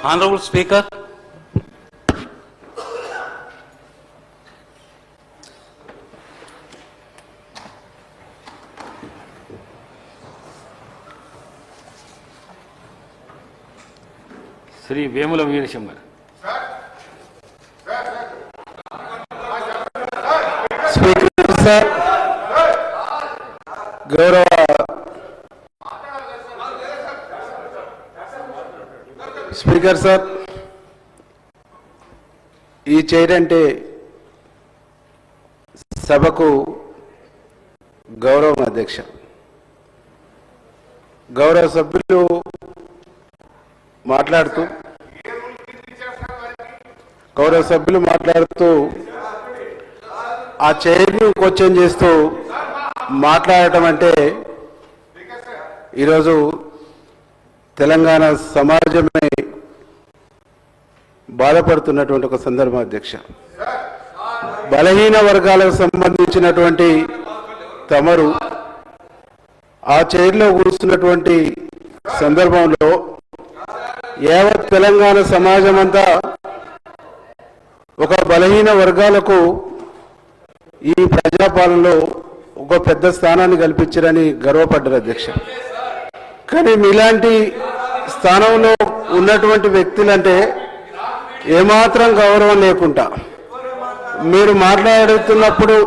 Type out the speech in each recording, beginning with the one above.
Honorable Speaker, Sri Vemula Veerashamgar. Speaker sir, Gaurav Speaker sir, ఈ chair అంటే సభకు గౌరవం అధ్యక్ష. గౌరవ సభ్యులు మాట్లాడుతూ ఆ చైర్ను క్వశ్చన్ చేస్తూ మాట్లాడటం అంటే ఈరోజు తెలంగాణ సమాజమే బాధపడుతున్నటువంటి ఒక సందర్భం అధ్యక్ష. బలహీన వర్గాలకు సంబంధించినటువంటి తమరు ఆ చైర్లో కూర్చున్నటువంటి సందర్భంలో యావత్ తెలంగాణ సమాజం అంతా ఒక బలహీన వర్గాలకు ఈ ప్రజాపాలనలో ఒక పెద్ద స్థానాన్ని కల్పించారని గర్వపడ్డారు అధ్యక్ష. కానీ మీలాంటి స్థానంలో ఉన్నటువంటి వ్యక్తులంటే ఏమాత్రం గౌరవం లేకుండా మీరు మాట్లాడుతున్నప్పుడు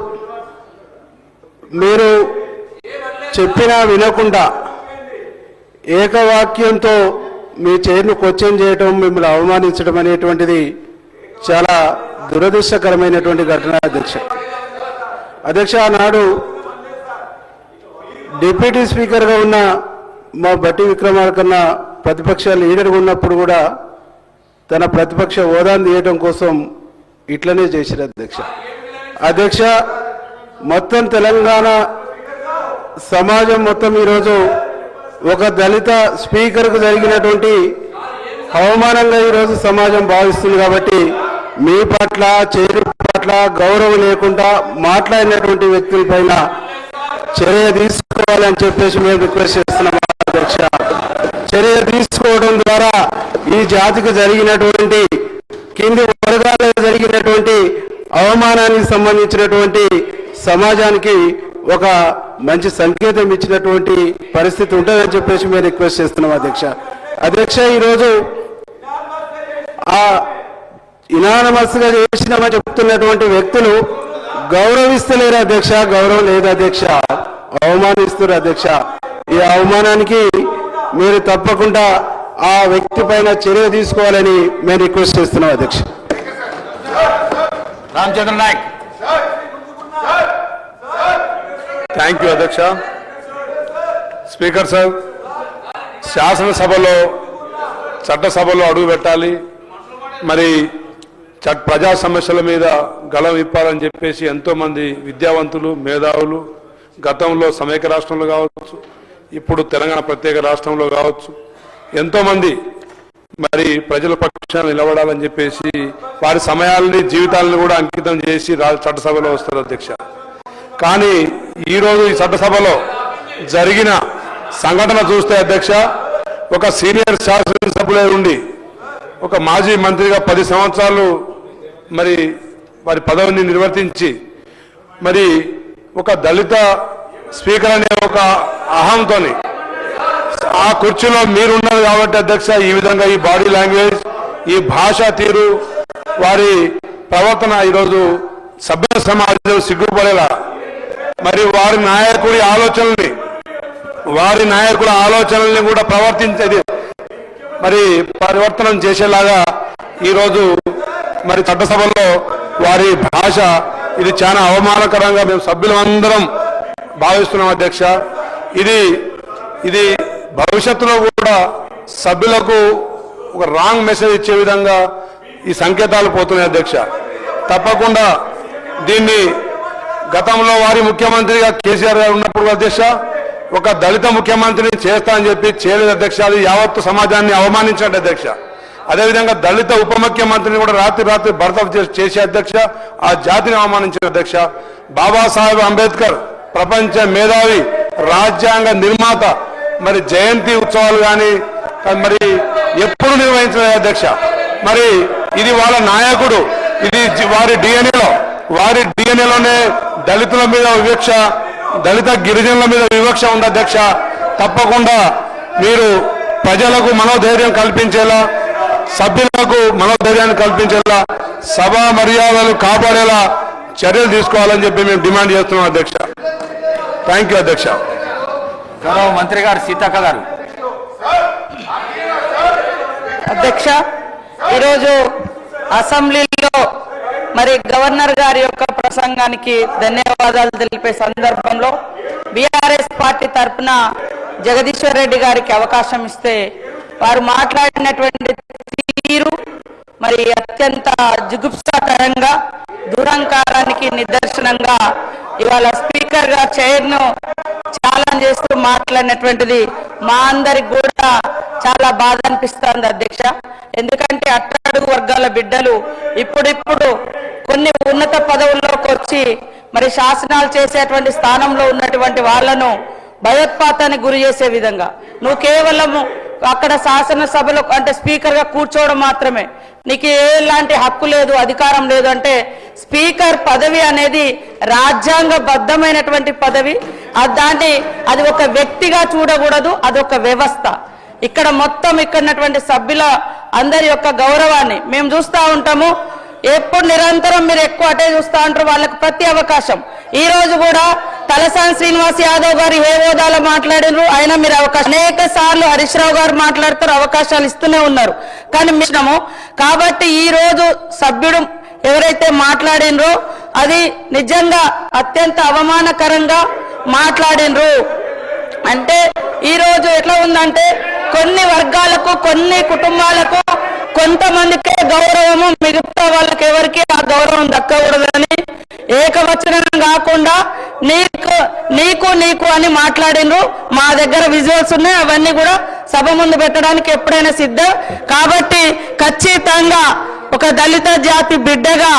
మీరు చెప్పినా వినకుండా ఏకవాక్యంతో మీ చైర్ను క్వశ్చన్ చేయటం, మిమ్మల్ని అవమానించడం అనేటువంటిది చాలా దురదృష్టకరమైనటువంటి ఘటన అధ్యక్ష. ఆనాడు డిప్యూటీ స్పీకర్గా ఉన్న మా బట్టి విక్రమార్కన్న ప్రతిపక్ష లీడర్గా ఉన్నప్పుడు కూడా తన ప్రతిపక్ష హోదాను తీయడం కోసం ఇట్లనే చేశారు అధ్యక్ష. మొత్తం తెలంగాణ సమాజం మొత్తం ఈరోజు ఒక దళిత స్పీకర్కు జరిగినటువంటి అవమానంగా ఈరోజు సమాజం భావిస్తుంది. కాబట్టి మీ పట్ల చైర్ పట్ల గౌరవం లేకుండా మాట్లాడినటువంటి వ్యక్తులపైన చర్య తీసుకోవాలని చెప్పేసి మేము రిక్వెస్ట్ చేస్తున్నాం అధ్యక్ష. చర్య తీసుకోవడం ద్వారా ఈ జాతికి జరిగినటువంటి కింది వర్గాలకు జరిగినటువంటి అవమానానికి సంబంధించినటువంటి సమాజానికి ఒక మంచి సంకేతం ఇచ్చినటువంటి పరిస్థితి ఉంటుందని చెప్పేసి మేము రిక్వెస్ట్ చేస్తున్నాం అధ్యక్ష. ఈరోజు ఆ ఇనానమస్గా చేసినామని చెప్తున్నటువంటి వ్యక్తులు గౌరవిస్తలేరు అధ్యక్ష, గౌరవం లేదు అధ్యక్ష, అవమానిస్తున్నారు అధ్యక్ష. ఈ అవమానానికి మీరు తప్పకుండా ఆ వ్యక్తి పైన చర్య తీసుకోవాలని మేము రిక్వెస్ట్ చేస్తున్నాం అధ్యక్ష. రామచంద్ర నాయక్. థ్యాంక్ యూ అధ్యక్ష. స్పీకర్ సార్, శాసనసభలో చట్టసభలో అడుగు పెట్టాలి, మరి ప్రజా సమస్యల మీద గళం ఇప్పాలని చెప్పేసి ఎంతోమంది విద్యావంతులు, మేధావులు గతంలో సమైక్య రాష్ట్రంలో కావచ్చు, ఇప్పుడు తెలంగాణ ప్రత్యేక రాష్ట్రంలో కావచ్చు, ఎంతోమంది మరి ప్రజల పక్షాన నిలబడాలని చెప్పేసి వారి సమయాల్ని, జీవితాలను కూడా అంకితం చేసి చట్టసభలో వస్తారు అధ్యక్ష. కానీ ఈరోజు ఈ చట్టసభలో జరిగిన సంఘటన చూస్తే అధ్యక్ష, ఒక సీనియర్ శాసనసభ్యులై ఉండి ఒక మాజీ మంత్రిగా 10 సంవత్సరాలు మరి వారి పదవిని నిర్వర్తించి మరి ఒక దళిత స్పీకర్ అనే ఒక అహంతో ఆ కుర్చీలో మీరున్నారు కాబట్టి అధ్యక్ష, ఈ విధంగా ఈ బాడీ లాంగ్వేజ్, ఈ భాషా తీరు, వారి ప్రవర్తన ఈరోజు సభ్య సమాజం సిగ్గుపడేలా మరి వారి నాయకుల ఆలోచనల్ని కూడా ప్రవర్తించేది మరి పరివర్తనం చేసేలాగా ఈరోజు మరి చట్టసభలో వారి భాష ఇది చాలా అవమానకరంగా మేము సభ్యులందరం భావిస్తున్నాం అధ్యక్ష. ఇది భవిష్యత్తులో కూడా సభ్యులకు ఒక రాంగ్ మెసేజ్ ఇచ్చే విధంగా ఈ సంకేతాలు పోతున్నాయి అధ్యక్ష. తప్పకుండా దీన్ని గతంలో వారి ముఖ్యమంత్రిగా కేసీఆర్ గారు ఉన్నప్పుడు అధ్యక్ష ఒక దళిత ముఖ్యమంత్రిని చేస్తా అని చెప్పి చేయలేదు అధ్యక్ష. అది యావత్తు సమాజాన్ని అవమానించినట్టు అధ్యక్ష. అదేవిధంగా దళిత ఉప ముఖ్యమంత్రిని కూడా రాత్రి బర్తరఫ్ చేసే అధ్యక్ష, ఆ జాతిని అవమానించిన అధ్యక్ష. బాబాసాహెబ్ అంబేద్కర్ ప్రపంచ మేధావి, రాజ్యాంగ నిర్మాత, మరి జయంతి ఉత్సవాలు కానీ కానీ మరి ఎప్పుడు నిర్వహించలేదు అధ్యక్ష. మరి ఇది వాళ్ళ నాయకుడు, ఇది వారి డిఎన్ఏలోనే దళితుల మీద వివక్ష, దళిత గిరిజనుల మీద వివక్ష ఉంది అధ్యక్ష. తప్పకుండా మీరు ప్రజలకు మనోధైర్యం కల్పించేలా, సభ్యులకు మనోధైర్యాన్ని కల్పించేలా, సభా మర్యాదలు కాపాడేలా చర్యలు తీసుకోవాలని చెప్పి మేము డిమాండ్ చేస్తున్నాం అధ్యక్ష. థ్యాంక్ యూ అధ్యక్ష. గౌరవ మంత్రి గారు సీతక్క గారు. అధ్యక్ష, ఈరోజు అసెంబ్లీలో మరి గవర్నర్ గారి యొక్క ప్రసంగానికి ధన్యవాదాలు తెలిపే సందర్భంలో బీఆర్ఎస్ పార్టీ తరఫున జగదీశ్వర్ రెడ్డి గారికి అవకాశం ఇస్తే వారు మాట్లాడినటువంటి తీరు మరి అత్యంత జుగుప్సాకరంగా, దురహంకారానికి నిదర్శనంగా ఇవాళ స్పీకర్ గా చైర్ను ఛాలెంజ్ చేస్తూ మాట్లాడినటువంటిది మా అందరికి కూడా చాలా బాధ అనిపిస్తుంది అధ్యక్ష. ఎందుకంటే అట్టడుగు వర్గాల బిడ్డలు ఇప్పుడిప్పుడు కొన్ని ఉన్నత పదవుల్లోకి వచ్చి మరి శాసనాలు చేసేటువంటి స్థానంలో ఉన్నటువంటి వాళ్లను భయోత్పాతానికి గురి చేసే విధంగా నువ్వు కేవలము అక్కడ శాసనసభలో అంటే స్పీకర్ గా కూర్చోవడం మాత్రమే, నీకు ఎలాంటి హక్కు లేదు, అధికారం లేదు అంటే స్పీకర్ పదవి అనేది రాజ్యాంగబద్ధమైనటువంటి పదవి. అది ఒక వ్యక్తిగా చూడకూడదు, అది ఒక వ్యవస్థ. ఇక్కడ మొత్తం ఉన్నటువంటి సభ్యుల అందరి యొక్క గౌరవాన్ని మేము చూస్తూ ఉంటాము. ఎప్పుడు నిరంతరం మీరు ఎక్కువ అటే చూస్తూ ఉంటారు, వాళ్ళకి ప్రతి అవకాశం. ఈ రోజు కూడా తలసాని శ్రీనివాస్ యాదవ్ గారు ఏ హోదాలో మాట్లాడినారు, అయినా మీరు అవకాశం అనేక సార్లు హరీష్ రావు గారు మాట్లాడుతారు, అవకాశాలు ఇస్తూనే ఉన్నారు. కానీ మిశ్రము కాబట్టి ఈ రోజు సభ్యుడు ఎవరైతే మాట్లాడినరో అది నిజంగా అత్యంత అవమానకరంగా మాట్లాడినరు. అంటే ఈ రోజు ఎట్లా ఉందంటే కొన్ని వర్గాలకు, కొన్ని కుటుంబాలకు, కొంతమందికే గౌరవము, మిగతా వాళ్ళకి ఎవరికి ఆ గౌరవం దక్కకూడదని ఏకవచనం కాకుండా నీకు అని మాట్లాడినరు. మా దగ్గర విజువల్స్ ఉన్నాయి, అవన్నీ కూడా సభ ముందు పెట్టడానికి ఎప్పుడైనా సిద్ధం. కాబట్టి ఖచ్చితంగా ఒక దళిత జాతి బిడ్డగా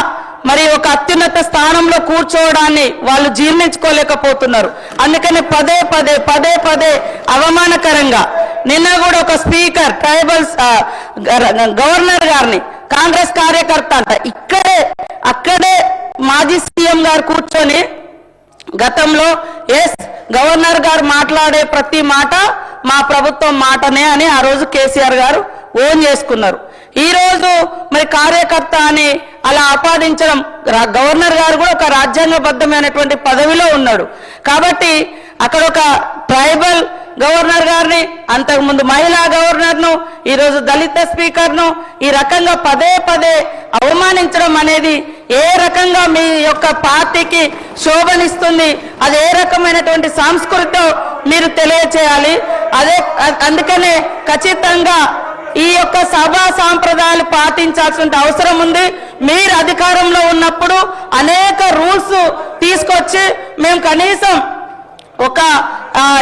మరి ఒక అత్యున్నత స్థానంలో కూర్చోవడాన్ని వాళ్ళు జీర్ణించుకోలేకపోతున్నారు. అందుకని పదే పదే అవమానకరంగా నిన్న కూడా ఒక స్పీకర్ ట్రైబల్స్ గవర్నర్ గారిని కాంగ్రెస్ కార్యకర్త అంట అక్కడే మాజీ సీఎం గారు కూర్చొని గతంలో గవర్నర్ గారు మాట్లాడే ప్రతి మాట మా ప్రభుత్వం మాటనే అని ఆ రోజు కేసీఆర్ గారు ఓన్ చేసుకున్నారు. ఈ రోజు మరి కార్యకర్త అని అలా ఆపాదించడం, గవర్నర్ గారు కూడా ఒక రాజ్యాంగబద్ధమైనటువంటి పదవిలో ఉన్నాడు. కాబట్టి అక్కడ ఒక ట్రైబల్ గవర్నర్ గారిని, అంతకుముందు మహిళా గవర్నర్ను, ఈరోజు దళిత స్పీకర్ను ఈ రకంగా పదే అవమానించడం అనేది ఏ రకంగా మీ యొక్క పార్టీకి శోభనిస్తుంది, అది ఏ రకమైనటువంటి సంస్కృతితో మీరు తెలియచేయాలి. అందుకనే ఖచ్చితంగా ఈ యొక్క సభా సాంప్రదాయాలు పాటించాల్సిన అవసరం ఉంది. మీరు అధికారంలో ఉన్నప్పుడు అనేక రూల్స్ తీసుకొచ్చి మేము కనీసం ఒక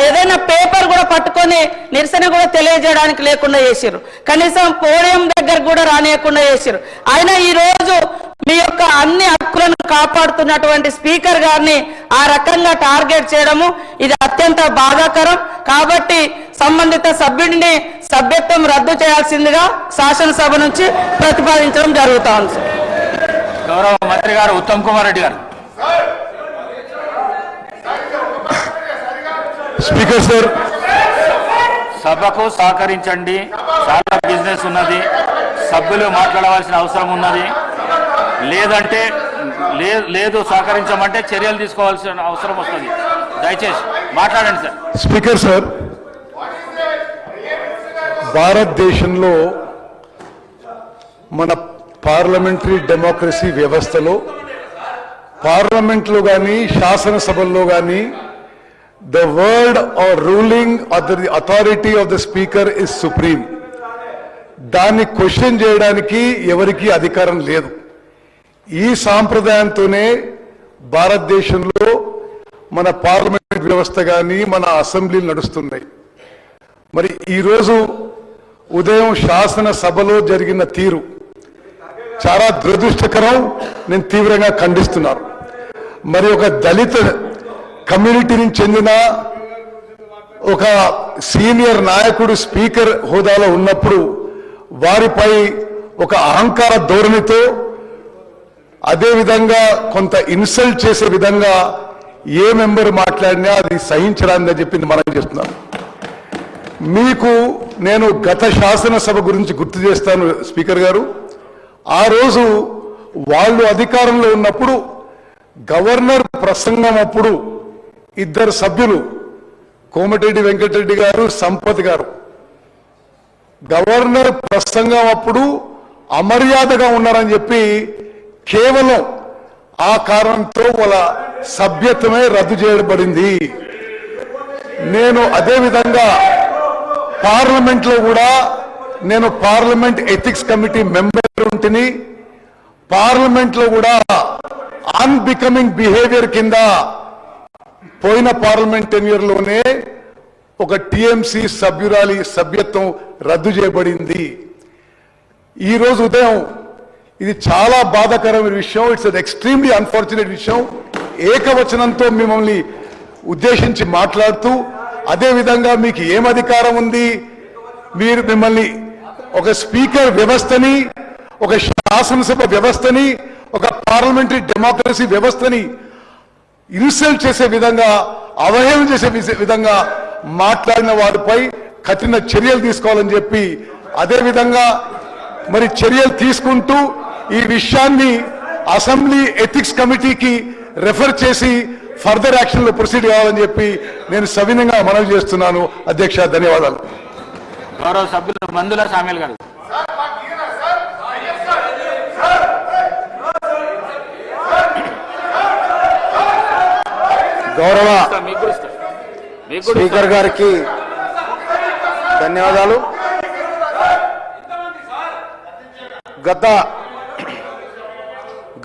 ఏదైనా పేపర్ కూడా పట్టుకొని నిరసన కూడా తెలియజేయడానికి లేకుండా చేసిరు, కనీసం పోడియం దగ్గర కూడా రానియకుండా చేసిరు. అయినా ఈ రోజు మీ యొక్క అన్ని హక్కులను కాపాడుతున్నటువంటి స్పీకర్ గారిని ఆ రకంగా టార్గెట్ చేయడము ఇది అత్యంత బాధాకరం. కాబట్టి సంబంధిత సభ్యుడిని సభ్యత్వం రద్దు చేయాల్సిందిగా శాసనసభ నుంచి ప్రతిపాదించడం జరుగుతా ఉంది. గౌరవ మంత్రి గారు ఉత్తమ్ కుమార్ రెడ్డి గారు. స్పీకర్ సార్, సభకు సహకరించండి, చాలా బిజినెస్ ఉన్నది, సభ్యులు మాట్లాడవలసిన అవసరం ఉన్నది. లేదంటే లేదు సహకరించమంటే చర్యలు తీసుకోవాల్సిన అవసరం వస్తుంది. దయచేసి మాట్లాడండి సార్. స్పీకర్ సార్, భారతదేశంలో మన పార్లమెంటరీ డెమోక్రసీ వ్యవస్థలో పార్లమెంట్లో కానీ శాసనసభల్లో కానీ the word or ruling or the authority of the speaker is supreme. దాన్ని క్వశ్చన్ చేయడానికి ఎవరికి అధికారం లేదు. ఈ సాంప్రదాయంతోనే భారతదేశంలో మన పార్లమెంట్ వ్యవస్థ కానీ మన అసెంబ్లీలు నడుస్తున్నాయి. మరి ఈరోజు ఉదయం శాసనసభలో జరిగిన తీరు చాలా దురదృష్టకరం, నేను తీవ్రంగా ఖండిస్తున్నాను. మరి ఒక దళిత కమ్యూనిటీకి చెందిన ఒక సీనియర్ నాయకుడు స్పీకర్ హోదాలో ఉన్నప్పుడు వారిపై ఒక అహంకార ధోరణితో అదేవిధంగా కొంత ఇన్సల్ట్ చేసే విధంగా ఏ మెంబర్ మాట్లాడినా అది సహించరాదని చెప్పింది మనం చేస్తున్నాను. మీకు నేను గత శాసనసభ గురించి గుర్తు చేస్తాను స్పీకర్ గారు. ఆ రోజు వాళ్ళు అధికారంలో ఉన్నప్పుడు గవర్నర్ ప్రసంగం అప్పుడు ఇద్దరు సభ్యులు కోమటిరెడ్డి వెంకటరెడ్డి గారు, సంపత్ గారు గవర్నర్ ప్రసంగం అప్పుడు అమర్యాదగా ఉన్నారని చెప్పి కేవలం ఆ కారణంతో వాళ్ళ సభ్యత్వమే రద్దు చేయబడింది. నేను అదేవిధంగా పార్లమెంట్లో కూడా నేను పార్లమెంట్ ఎథిక్స్ కమిటీ మెంబర్ ఉంటిని. పార్లమెంట్లో కూడా అన్బికమింగ్ బిహేవియర్ కింద పోయిన పార్లమెంట్ టెన్యూర్లోనే ఒక టిఎంసి సభ్యురాలి సభ్యత్వం రద్దు చేయబడింది. ఈరోజు ఉదయం ఇది చాలా బాధాకరమైన విషయం. ఇట్స్ అన్ ఎక్స్ట్రీమ్లీ అన్ఫార్చునేట్ విషయం. ఏకవచనంతో మిమ్మల్ని ఉద్దేశించి మాట్లాడుతూ అదేవిధంగా మీకు ఏం అధికారం ఉంది, మీరు మిమ్మల్ని ఒక స్పీకర్ వ్యవస్థని, ఒక శాసనసభ వ్యవస్థని, ఒక పార్లమెంటరీ డెమోక్రసీ వ్యవస్థని ఇన్సల్ట్ చేసే విధంగా, అవహేళన చేసే విధంగా మాట్లాడిన వారిపై కఠిన చర్యలు తీసుకోవాలని చెప్పి అదేవిధంగా మరి చర్యలు తీసుకుంటూ ఈ విషయాన్ని అసెంబ్లీ ఎథిక్స్ కమిటీకి రెఫర్ చేసి ఫర్దర్ యాక్షన్ లో ప్రొసీడ్ కావాలని చెప్పి నేను సవినంగా మనవి చేస్తున్నాను. అధ్యక్ష, ధన్యవాదాలు. గౌరవ సభ్యులు మందుల సామేల్ గారు. గౌరవ స్పీకర్ గారికి ధన్యవాదాలు.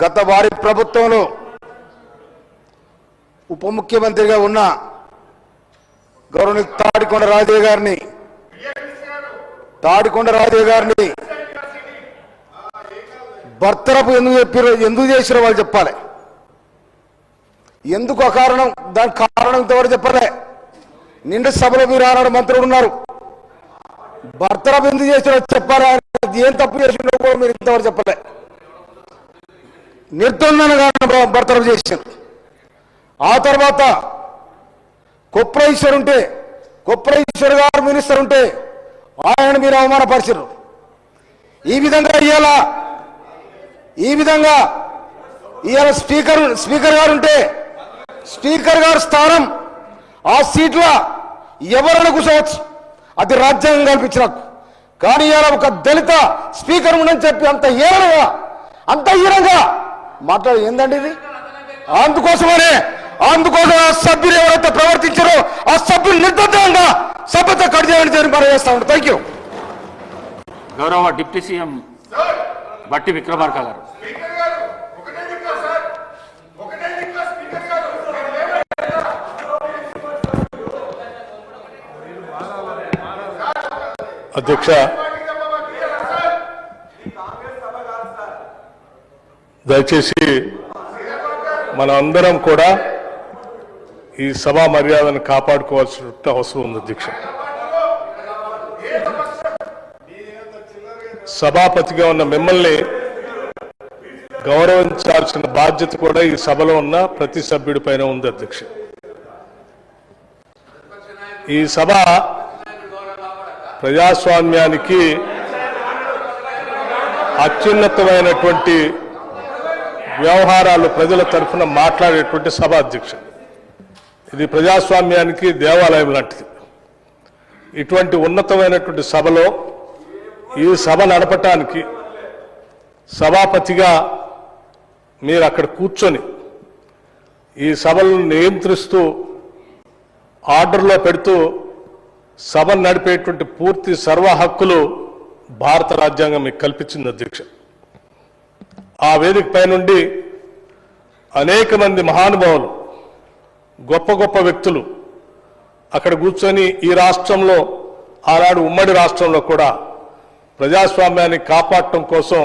గత వారి ప్రభుత్వంలో ఉప ముఖ్యమంత్రిగా ఉన్న గౌరవనీయ తాడికొండ రాజయ్య గారిని బర్తరపు ఎందుకు చేసిరో వాళ్ళు చెప్పాలి. ఎందుకు అకారణం, దానికి కారణం ఇంతవరకు చెప్పలే. నిండు సభలో మీరు ఆనాడు మంత్రులు ఉన్నారు. బర్తరపు ఎందుకు చేసిరో చెప్పాలి. ఏం తప్పు చేసిండో కూడా మీరు ఇంతవరకు చెప్పలే. నిర్దోషంగా బర్తరపు చేశారు. ఆ తర్వాత కొప్రేశ్వర్ గారు మినిస్టర్ ఉంటే ఆయన మీరు అవమానపరిచారు. ఈ విధంగా ఇవాళ స్పీకర్ గారు ఉంటే స్పీకర్ గారు స్థానం ఆ సీట్లో ఎవరైనా కూర్చోవచ్చు, అది రాజ్యాంగం కల్పించిన. కానీ ఇవాళ ఒక దళిత స్పీకర్ ఉండని చెప్పి అంత హీనంగా మాట్లాడు ఏందండి ఇది? అందుకోసం ఆ సభ్యులు ఎవరైతే ప్రవర్తించారో ఆ సభ్యులు నిర్బంధంగా సభ్యత కట్ చేయాలని మనం చేస్తా ఉంటాం. Thank you. గౌరవ డిప్యూటీ సీఎం బట్టి విక్రమార్క గారు. అధ్యక్ష, దయచేసి మన అందరం కూడా ఈ సభా మర్యాదను కాపాడుకోవాల్సిన అవసరం ఉంది. అధ్యక్ష, సభాపతిగా ఉన్న మిమ్మల్ని గౌరవించాల్సిన బాధ్యత కూడా ఈ సభలో ఉన్న ప్రతి సభ్యుడి పైన ఉంది. అధ్యక్ష, ఈ సభ ప్రజాస్వామ్యానికి అత్యున్నతమైనటువంటి వ్యవహారాలు ప్రజల తరఫున మాట్లాడేటువంటి సభ. అధ్యక్ష, ఇది ప్రజాస్వామ్యానికి దేవాలయం లాంటిది. ఇటువంటి ఉన్నతమైనటువంటి సభలో ఈ సభ నడపటానికి సభాపతిగా మీరు అక్కడ కూర్చొని ఈ సభలను నియంత్రిస్తూ ఆర్డర్లో పెడుతూ సభను నడిపేటువంటి పూర్తి సర్వ హక్కులు భారత రాజ్యాంగం మీకు కల్పించింది. అధ్యక్ష, ఆ వేదిక పై నుండి అనేక మంది మహానుభావులు, గొప్ప గొప్ప వ్యక్తులు అక్కడ కూర్చొని ఈ రాష్ట్రంలో, ఆనాడు ఉమ్మడి రాష్ట్రంలో కూడా ప్రజాస్వామ్యాన్ని కాపాడటం కోసం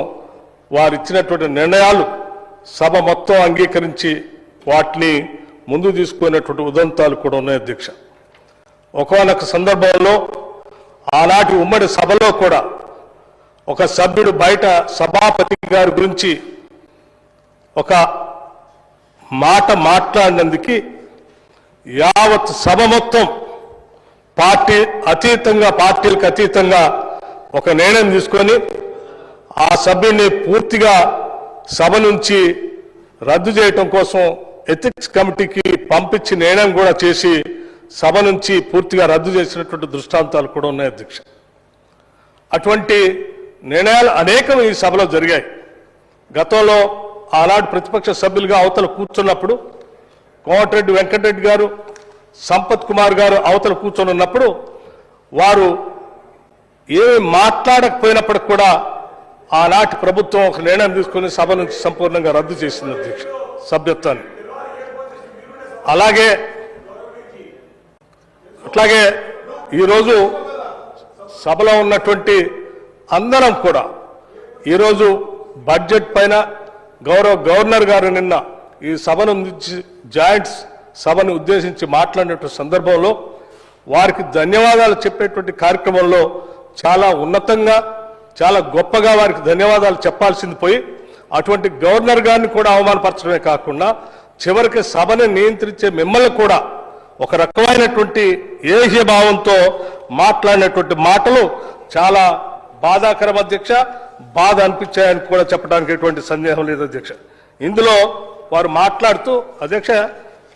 వారు ఇచ్చినటువంటి నిర్ణయాలు సభ మొత్తం అంగీకరించి వాటిని ముందు తీసుకునేటువంటి ఉదంతాలు కూడా ఉన్నాయి. అధ్యక్ష, ఒకానొక సందర్భంలో ఆనాటి ఉమ్మడి సభలో కూడా ఒక సభ్యుడు బయట సభాపతి గారి గురించి ఒక మాట మాట్లాడినందుకు యావత్ సభ మొత్తం పార్టీలకు అతీతంగా ఒక నిర్ణయం తీసుకొని ఆ సభ్యుడిని పూర్తిగా సభ నుంచి రద్దు చేయటం కోసం ఎథిక్స్ కమిటీకి పంపించి నిర్ణయం కూడా చేసి సభ నుంచి పూర్తిగా రద్దు చేసినటువంటి దృష్టాంతాలు కూడా ఉన్నాయి అధ్యక్ష. అటువంటి నిర్ణయాలు అనేకం ఈ సభలో జరిగాయి. గతంలో ఆనాడు ప్రతిపక్ష సభ్యులుగా అవతల కూర్చున్నప్పుడు కోమటిరెడ్డి వెంకటరెడ్డి గారు, సంపత్ కుమార్ గారు అవతల కూర్చొని ఉన్నప్పుడు వారు ఏమి మాట్లాడకపోయినప్పటికి కూడా ఆనాటి ప్రభుత్వం ఒక నిర్ణయం తీసుకుని సభ నుంచి సంపూర్ణంగా రద్దు చేసింది అధ్యక్ష సభ్యత్వాన్ని. అట్లాగే ఈరోజు సభలో ఉన్నటువంటి అందరం కూడా ఈరోజు బడ్జెట్ పైన గవర్నర్ గారు నిన్న ఈ సభను జాయింట్స్ సభను ఉద్దేశించి మాట్లాడినటువంటి సందర్భంలో వారికి ధన్యవాదాలు చెప్పేటువంటి కార్యక్రమంలో చాలా ఉన్నతంగా చాలా గొప్పగా వారికి ధన్యవాదాలు చెప్పాల్సింది పోయి అటువంటి గవర్నర్ గారిని కూడా అవమానపరచడమే కాకుండా చివరికి సభను నియంత్రించే మిమ్మల్ని కూడా ఒక రకమైనటువంటి ఏహ్య భావంతో మాట్లాడినటువంటి మాటలు చాలా బాధాకరం అధ్యక్ష. బాధ అనిపించాయని కూడా చెప్పడానికి ఎటువంటి సందేహం లేదు అధ్యక్ష. ఇందులో వారు మాట్లాడుతూ అధ్యక్ష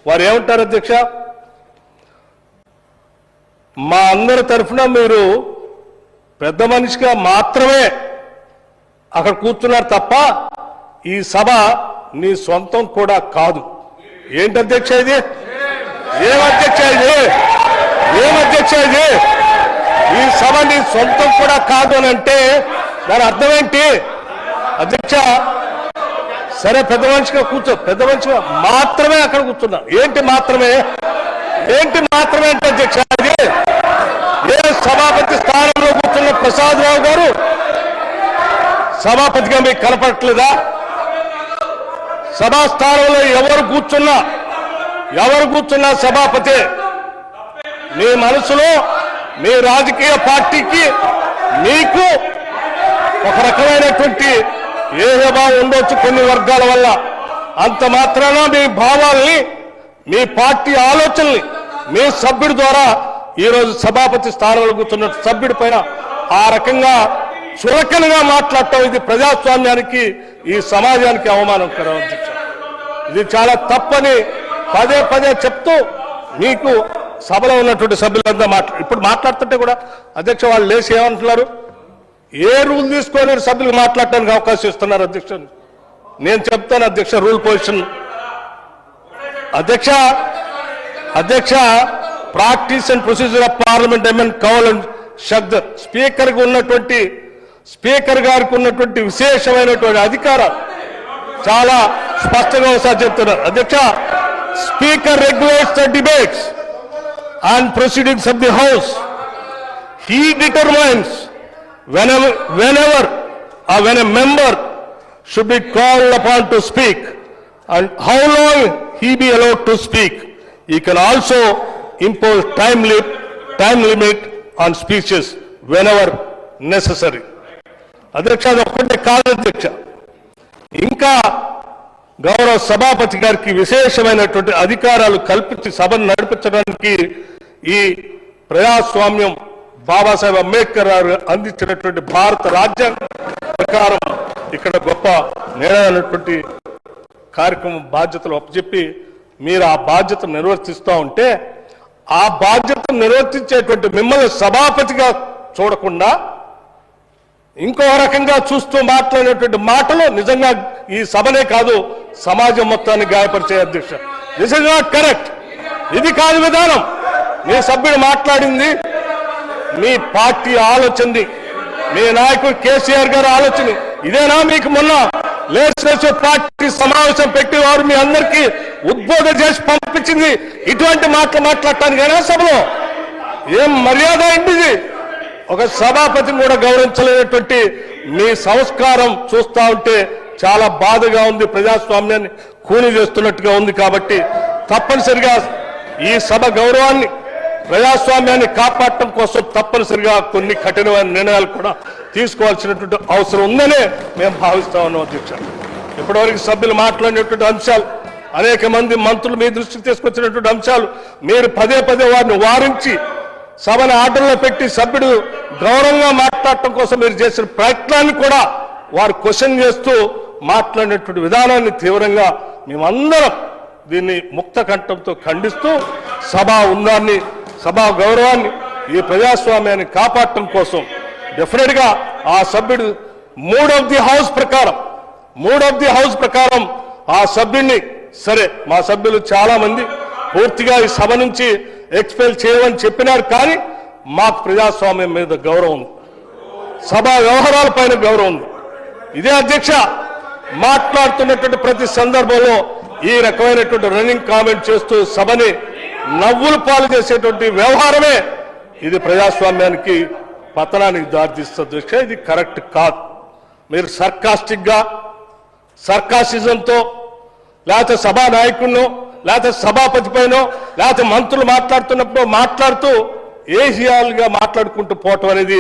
వారు ఏమంటారు అధ్యక్ష, మా అందరి తరఫున మీరు పెద్ద మనిషిగా మాత్రమే అక్కడ కూర్చున్నారు తప్ప ఈ సభ నీ సొంతం కూడా కాదు. ఏంటి అధ్యక్ష ఇది? ఏమధ్యక్ష ఇది? ఈ సభ నీ సొంతం కూడా కాదు అని అంటే దాని అర్థం ఏంటి అధ్యక్ష? సరే పెద్ద మనిషిగా కూర్చో, పెద్ద మనిషిగా మాత్రమే అక్కడ కూర్చున్నా. ఏంటి మాత్రమే అంటే అధ్యక్ష అది ఏ సభాపతి స్థానంలో కూర్చున్న ప్రసాద్ రావు గారు సభాపతిగా మీకు కనపడట్లేదా? సభా స్థానంలో ఎవరు కూర్చున్నా సభాపతి. మీ మనసులో మీ రాజకీయ పార్టీకి మీకు ఒక రకమైనటువంటి ఏహభావం ఉండొచ్చు కొన్ని వర్గాల వల్ల. అంత మాత్రాన మీ భావాల్ని మీ పార్టీ ఆలోచనల్ని మీ సభ్యుడి ద్వారా ఈరోజు సభాపతి స్థానంలో కూర్చున్న సభ్యుడి పైన ఆ రకంగా చులకనగా మాట్లాడటం ఇది ప్రజాస్వామ్యానికి ఈ సమాజానికి అవమానకరం అధ్యక్ష. ఇది చాలా తప్పని పదే చెప్తూ మీకు సభలో ఉన్నటువంటి సభ్యులంతా ఇప్పుడు మాట్లాడుతుంటే కూడా అధ్యక్ష వాళ్ళు లేచి ఏమంటున్నారు, ఏ రూల్ తీసుకొని సభ్యులు మాట్లాడటానికి అవకాశం ఇస్తున్నారు అధ్యక్ష? నేను చెప్తాను అధ్యక్ష రూల్ పొజిషన్. అధ్యక్ష practice and procedure of Parliament amend Kaul and Shakdher speaker గారికి ఉన్నటువంటి విశేషమైనటువంటి అధికారం చాలా స్పష్టంగా ఒకసారి చెప్తున్నారు అధ్యక్ష. Speaker regulates the debates and proceedings of the house. He determines when a member should be called upon to speak and how long he be allowed to speak. He can also impose time limit on speeches whenever necessary. అధ్యక్ష అది ఒక్కటే కాదు అధ్యక్ష, ఇంకా గౌరవ సభాపతి గారికి విశేషమైనటువంటి అధికారాలు కల్పించి సభను నడిపించడానికి ఈ ప్రజాస్వామ్యం బాబాసాహెబ్ అంబేద్కర్ గారు అందించినటువంటి భారత రాజ్యాంగం ప్రకారం ఇక్కడ గొప్ప నిర్ణయమైనటువంటి కార్యక్రమం బాధ్యతలు అప్పచెప్పి మీరు ఆ బాధ్యతను నిర్వర్తిస్తూ ఉంటే ఆ బాధ్యతను నిర్వర్తించేటువంటి మిమ్మల్ని సభాపతిగా చూడకుండా ఇంకో రకంగా చూస్తూ మాట్లాడేటువంటి మాటలు నిజంగా ఈ సభనే కాదు సమాజం మొత్తాన్ని గాయపరిచే అధ్యక్ష. This is not correct. ఇది కాదు విధానం. మీ సభ్యుడు మాట్లాడింది మీ పార్టీ ఆలోచనది, మీ నాయకుడు కేసీఆర్ గారు ఆలోచన. ఇదేనా మీకు మొన్న లెజిస్లేటివ్ పార్టీ సమావేశం పెట్టి వారు మీ అందరికీ ఉద్బోధన చేసి పంపించింది ఇటువంటి మాటలు మాట్లాడటానికైనా సభలో? ఏం మర్యాద ఏంటి ఇది? ఒక సభాపతిని కూడా గౌరవించలేనటువంటి మీ సంస్కారం చూస్తా ఉంటే చాలా బాధగా ఉంది. ప్రజాస్వామ్యాన్ని కూని చేస్తున్నట్టుగా ఉంది. కాబట్టి తప్పనిసరిగా ఈ సభ గౌరవాన్ని ప్రజాస్వామ్యాన్ని కాపాడటం కోసం తప్పనిసరిగా కొన్ని కఠినమైన నిర్ణయాలు కూడా తీసుకోవాల్సినటువంటి అవసరం ఉందనే మేము భావిస్తా ఉన్నాం అధ్యక్ష. ఇప్పటివరకు సభ్యులు మాట్లాడినటువంటి అంశాలు, అనేక మంది మంత్రులు మీ దృష్టికి తీసుకొచ్చినటువంటి అంశాలు, మీరు పదే పదే వారిని వారించి సభను ఆర్డర్లో పెట్టి సభ్యుడు గౌరవంగా మాట్లాడటం కోసం మీరు చేసిన ప్రయత్నాన్ని కూడా వారు క్వశ్చన్ చేస్తూ మాట్లాడినటువంటి విధానాన్ని తీవ్రంగా మేమందరం దీన్ని ముక్త కంఠంతో ఖండిస్తూ సభా ఉందాన్ని, సభా గౌరవాన్ని, ఈ ప్రజాస్వామ్యాన్ని కాపాడటం కోసం డెఫినెట్గా ఆ సభ్యుడు మూడ్ ఆఫ్ ది హౌస్ ప్రకారం ఆ సభ్యుడిని, సరే మా సభ్యులు చాలా మంది పూర్తిగా ఈ సభ నుంచి ఎక్స్పెల్ చేయమని చెప్పినారు, కానీ మాకు ప్రజాస్వామ్యం మీద గౌరవం ఉంది, సభా వ్యవహారాల పైన గౌరవం ఉంది. ఇదే అధ్యక్ష మాట్లాడుతున్నటువంటి ప్రతి సందర్భంలో ఈ రకమైనటువంటి రన్నింగ్ కామెంట్ చేస్తూ సభని నవ్వులు పాలు చేసేటువంటి వ్యవహారమే ఇది ప్రజాస్వామ్యానికి పతనానికి దారితీస్తుంది అధ్యక్ష. ఇది కరెక్ట్ కాదు. మీరు సర్కాసిజంతో లేకపోతే సభా నాయకుడినో లేకపోతే సభాపతి పైనో లేకపోతే మంత్రులు మాట్లాడుతున్నప్పుడు మాట్లాడుతూ ఏహియాలుగా మాట్లాడుకుంటూ పోవటం అనేది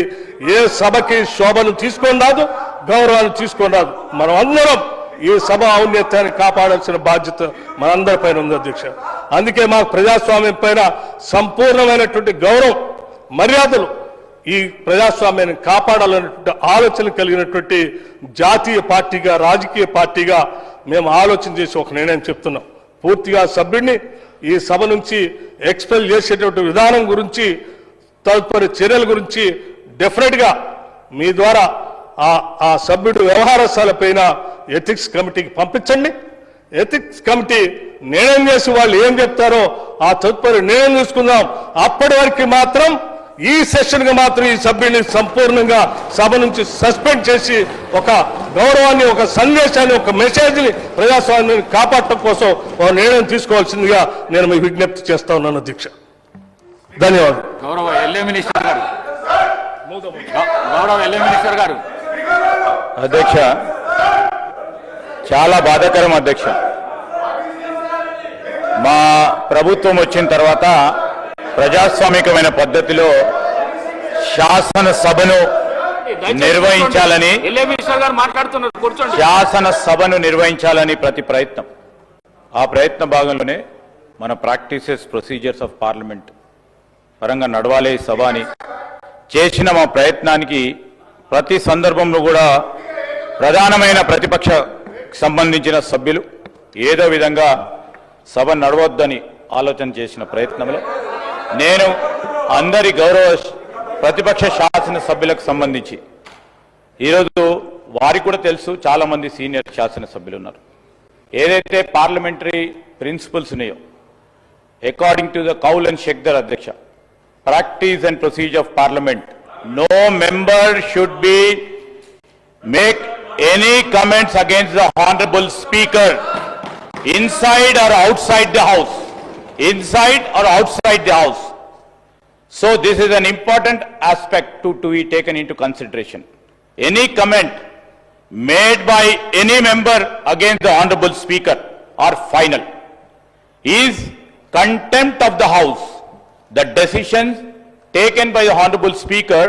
ఏ సభకి శోభను తీసుకొని రాదు, గౌరవాన్ని తీసుకొని రాదు. మనం అందరం ఈ సభ ఔన్నత్యాన్ని కాపాడాల్సిన బాధ్యత మనందరిపైన ఉంది అధ్యక్ష. అందుకే మాకు ప్రజాస్వామ్యం పైన సంపూర్ణమైనటువంటి గౌరవం, మర్యాదలు, ఈ ప్రజాస్వామ్యాన్ని కాపాడాలనేటువంటి ఆలోచన కలిగినటువంటి జాతీయ పార్టీగా, రాజకీయ పార్టీగా మేము ఆలోచన చేసి ఒక నిర్ణయం చెప్తున్నాం. పూర్తిగా సభ్యుడిని ఈ సభ నుంచి ఎక్స్పెల్ చేసేటువంటి విధానం గురించి, తదుపరి చర్యల గురించి డెఫినెట్గా మీ ద్వారా ఆ సభ్యుడు వ్యవహారశాలపైన ఎథిక్స్ కమిటీకి పంపించండి. ఎథిక్స్ కమిటీ నిర్ణయం చేసి వాళ్ళు ఏం చెప్తారో ఆ తదుపరి నిర్ణయం తీసుకుందాం. అప్పటి వరకు మాత్రం ఈ సెషన్గా మాత్రం ఈ సభ్యుడిని సంపూర్ణంగా సభ నుంచి సస్పెండ్ చేసి ఒక గౌరవాన్ని, ఒక సందేశాన్ని, ఒక మెసేజ్ని ప్రజాస్వామ్యాన్ని కాపాడటం కోసం ఒక నిర్ణయం తీసుకోవాల్సిందిగా నేను మీకు విజ్ఞప్తి చేస్తా ఉన్నాను అధ్యక్ష. ధన్యవాదాలు. గౌరవ ఎల్ఏ మినిస్టర్ గారు. అధ్యక్ష, చాలా బాధాకరం అధ్యక్ష. మా ప్రభుత్వం వచ్చిన తర్వాత ప్రజాస్వామికమైన పద్ధతిలో శాసనసభను నిర్వహించాలని ప్రతి ప్రయత్నం, ఆ ప్రయత్న భాగంలోనే మన ప్రాక్టీసెస్ ప్రొసీజర్స్ ఆఫ్ పార్లమెంట్ పరంగా నడవాలి సభ అని చేసిన మా ప్రయత్నానికి ప్రతి సందర్భంలో కూడా ప్రధానమైన ప్రతిపక్ష సంబంధించిన సభ్యులు ఏదో విధంగా సభ నడవద్దని ఆలోచన చేసిన ప్రయత్నంలో నేను అందరి గౌరవ ప్రతిపక్ష శాసన సభ్యులకు సంబంధించి ఈరోజు వారికి కూడా తెలుసు, చాలా మంది సీనియర్ శాసన సభ్యులు ఉన్నారు. ఏదైతే పార్లమెంటరీ ప్రిన్సిపల్స్ ఉన్నాయో according to the Kaul and Shakdher అధ్యక్ష, practice and procedure of Parliament, no member should be make any comments against the honorable speaker inside or outside the house, so this is an important aspect to be taken into consideration. Any comment made by any member against the honorable speaker are final, is contempt of the house. The decisions taken by the honorable speaker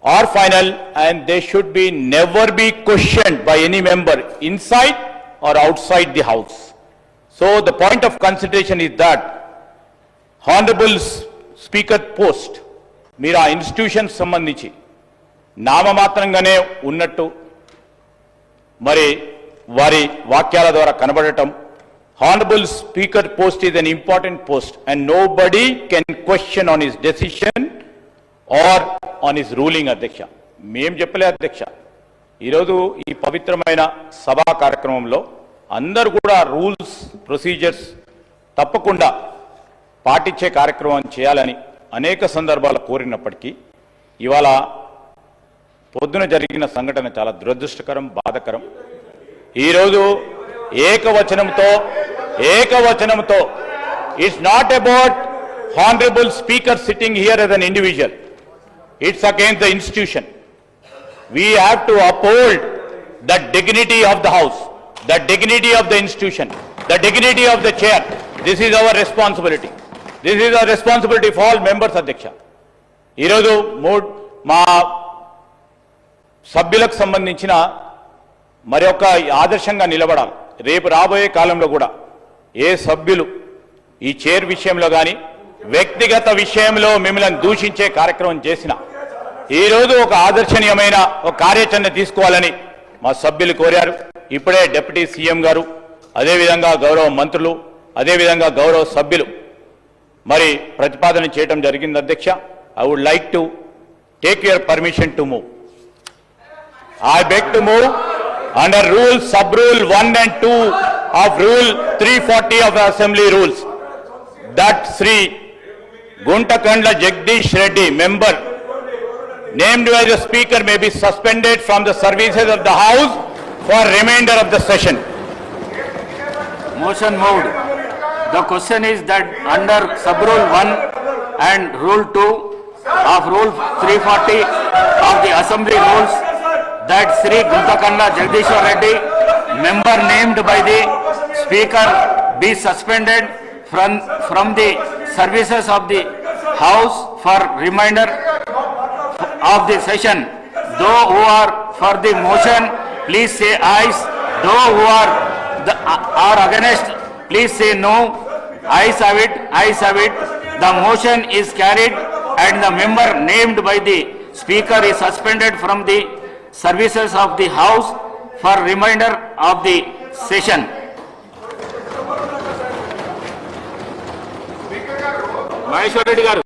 are final and they should be never be questioned by any member inside or outside the house. So the point of consideration is that honorable speaker post మీరు ఆ institution సంబంధించి నామమాత్రంగానే ఉన్నట్టు మరి వారి వాక్యాల ద్వారా కనబడటం, honorable speaker post is an important post and nobody can question on his decision or on his ruling అధ్యక్ష. మేం చెప్పలే అధ్యక్ష, ఈరోజు ఈ పవిత్రమైన సభా కార్యక్రమంలో అందరూ కూడా రూల్స్ ప్రొసీజర్స్ తప్పకుండా పాటించే కార్యక్రమం చేయాలని అనేక సందర్భాలు కోరినప్పటికీ ఇవాళ పొద్దున జరిగిన సంఘటన చాలా దురదృష్టకరం, బాధాకరం. ఈరోజు ఏకవచనంతో it's not about honourable speaker sitting here as an individual, it's against the institution. We have to uphold the dignity of the house, the dignity of the institution, the dignity of the chair. This is our responsibility. This is a responsibility for all members అధ్యక్ష. ఈరోజు మా సభ్యులకు సంబంధించిన మరి ఒక ఆదర్శంగా నిలబడాలి. రేపు రాబోయే కాలంలో కూడా ఏ సభ్యులు ఈ చైర్ విషయంలో కానీ వ్యక్తిగత విషయంలో మిమ్మల్ని దూషించే కార్యక్రమం చేసిన ఈరోజు ఒక ఆదర్శనీయమైన ఒక కార్యాచరణ తీసుకోవాలని మా సభ్యులు కోరారు. ఇప్పుడే డిప్యూటీ సీఎం గారు, అదేవిధంగా గౌరవ మంత్రులు, అదేవిధంగా గౌరవ సభ్యులు మరి ప్రతిపాదన చేయడం జరిగింది అధ్యక్ష. I would like to take your permission to move. I beg to move under sub-rule 1 and 2 of Rule 340 of the Assembly Rules that Sri Guntakandla Jagdish Reddy, member named by the Speaker, may be suspended from the services of the House for remainder of the session. Motion moved. The question is that under sub-rule 1 and rule 2 of Rule 340 of the Assembly Rules, that Sri Guntakandla Jagdishwar Reddy, member named by the Speaker, be suspended from the services of the House for remainder of the session. Those who are for the motion, please say ayes. Those who are against, please say no. Ayes have it. Ayes have it. The motion is carried, and the member named by the Speaker is suspended from the services of the House for remainder of the session. Maheshwar Reddy గారు.